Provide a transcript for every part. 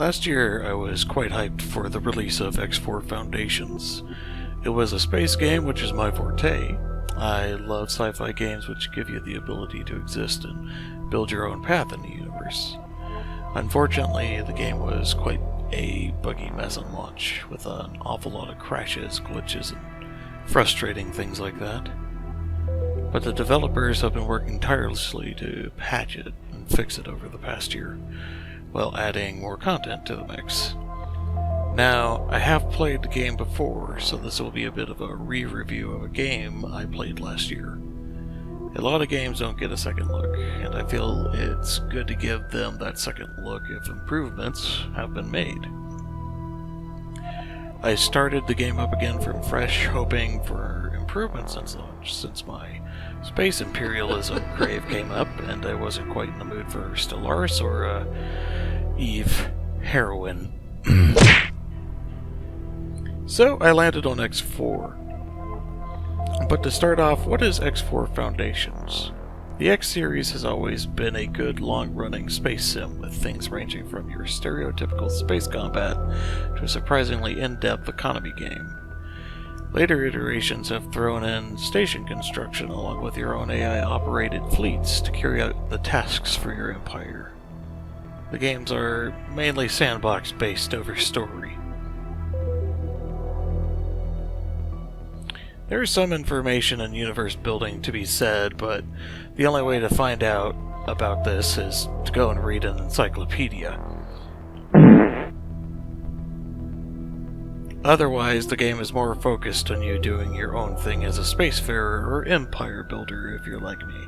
Last year, I was quite hyped for the release of X4 Foundations. It was a space game, which is my forte. I love sci-fi games which give you the ability to exist and build your own path in the universe. Unfortunately, the game was quite a buggy mess on launch, with an awful lot of crashes, glitches, and frustrating things like that. But the developers have been working tirelessly to patch it and fix it over the past year, while adding more content to the mix. Now, I have played the game before, so this will be a bit of a re-review of a game I played last year. A lot of games don't get a second look, and I feel it's good to give them that second look if improvements have been made. I started the game up again from fresh, hoping for improvements since launch, since my space imperialism crave came up, and I wasn't quite in the mood for Stellaris or Eve heroin. So I landed on X4. But to start off, what is X4 Foundations? The X series has always been a good long-running space sim, with things ranging from your stereotypical space combat to a surprisingly in-depth economy game. Later iterations have thrown in station construction along with your own AI-operated fleets to carry out the tasks for your empire. The games are mainly sandbox-based over story. There is some information in universe building to be said, but the only way to find out about this is to go and read an encyclopedia. Otherwise, the game is more focused on you doing your own thing as a spacefarer or empire builder if you're like me.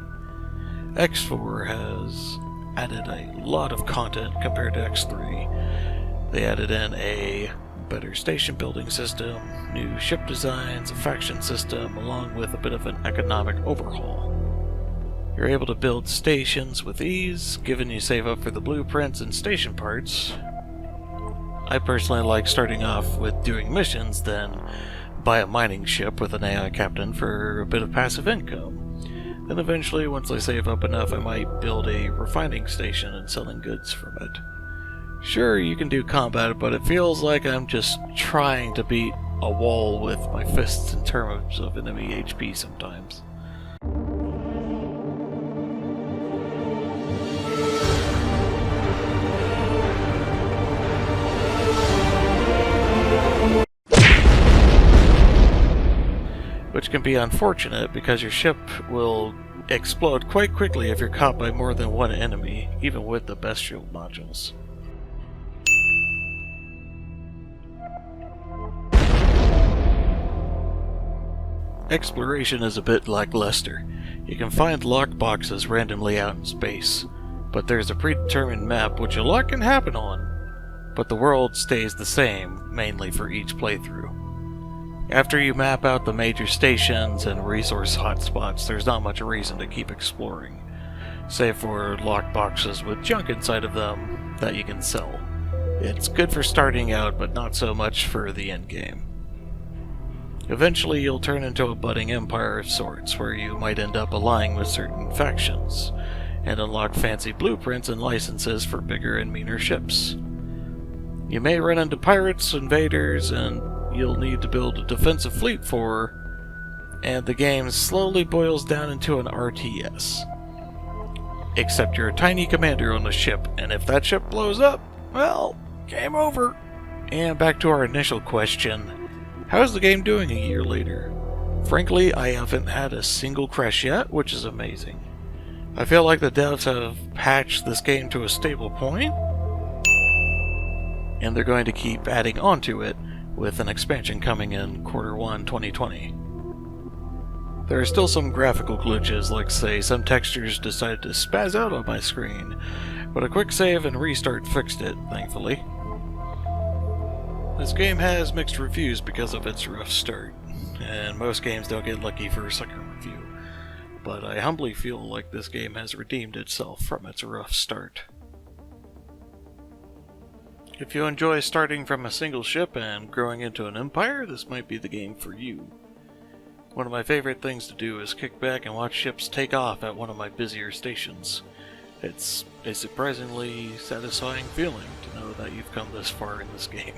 X4 has added a lot of content compared to X3. They added in a better station building system, new ship designs, a faction system, along with a bit of an economic overhaul. You're able to build stations with ease, given you save up for the blueprints and station parts. I personally like starting off with doing missions, then buy a mining ship with an AI captain for a bit of passive income. Then eventually, once I save up enough, I might build a refining station and selling goods from it. Sure, you can do combat, but it feels like I'm just trying to beat a wall with my fists in terms of enemy HP sometimes. Which can be unfortunate because your ship will explode quite quickly if you're caught by more than one enemy, even with the best shield modules. Exploration is a bit lackluster. You can find lockboxes randomly out in space, but there's a predetermined map which a lot can happen on, but the world stays the same, mainly for each playthrough. After you map out the major stations and resource hotspots, there's not much reason to keep exploring, save for lockboxes with junk inside of them that you can sell. It's good for starting out, but not so much for the endgame. Eventually you'll turn into a budding empire of sorts, where you might end up allying with certain factions, and unlock fancy blueprints and licenses for bigger and meaner ships. You may run into pirates, invaders, and you'll need to build a defensive fleet for, and the game slowly boils down into an RTS. Except you're a tiny commander on the ship, and if that ship blows up, well, game over. And back to our initial question, how's the game doing a year later? Frankly, I haven't had a single crash yet, which is amazing. I feel like the devs have patched this game to a stable point, and they're going to keep adding onto it, with an expansion coming in Q1 2020. There are still some graphical glitches, like say some textures decided to spaz out on my screen, but a quick save and restart fixed it, thankfully. This game has mixed reviews because of its rough start, and most games don't get lucky for a second review, but I humbly feel like this game has redeemed itself from its rough start. If you enjoy starting from a single ship and growing into an empire, this might be the game for you. One of my favorite things to do is kick back and watch ships take off at one of my busier stations. It's a surprisingly satisfying feeling to know that you've come this far in this game.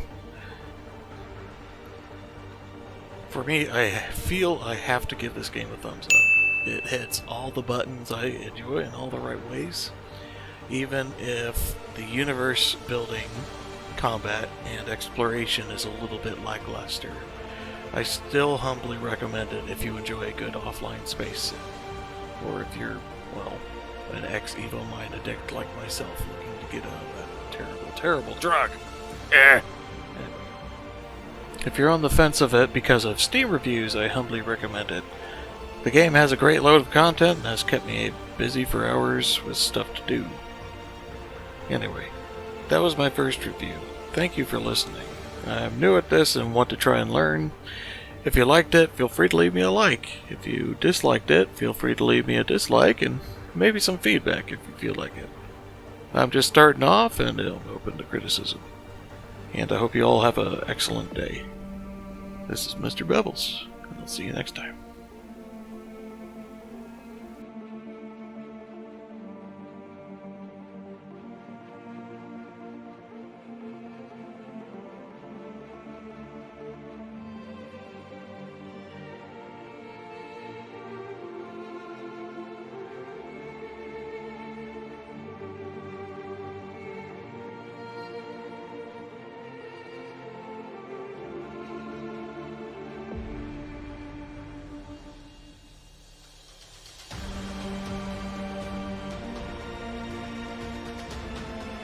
For me, I feel I have to give this game a thumbs up. It hits all the buttons I enjoy in all the right ways, even if the universe building, combat, and exploration is a little bit lackluster. I still humbly recommend it if you enjoy a good offline space sim, or if you're, well, an ex-Evo Mind addict like myself looking to get out of that terrible, terrible drug. If you're on the fence of it because of Steam reviews, I humbly recommend it. The game has a great load of content and has kept me busy for hours with stuff to do. Anyway, that was my first review. Thank you for listening. I'm new at this and want to try and learn. If you liked it, feel free to leave me a like. If you disliked it, feel free to leave me a dislike and maybe some feedback if you feel like it. I'm just starting off and I'm open to criticism. And I hope you all have an excellent day. This is Mr. Bevels, and I'll see you next time.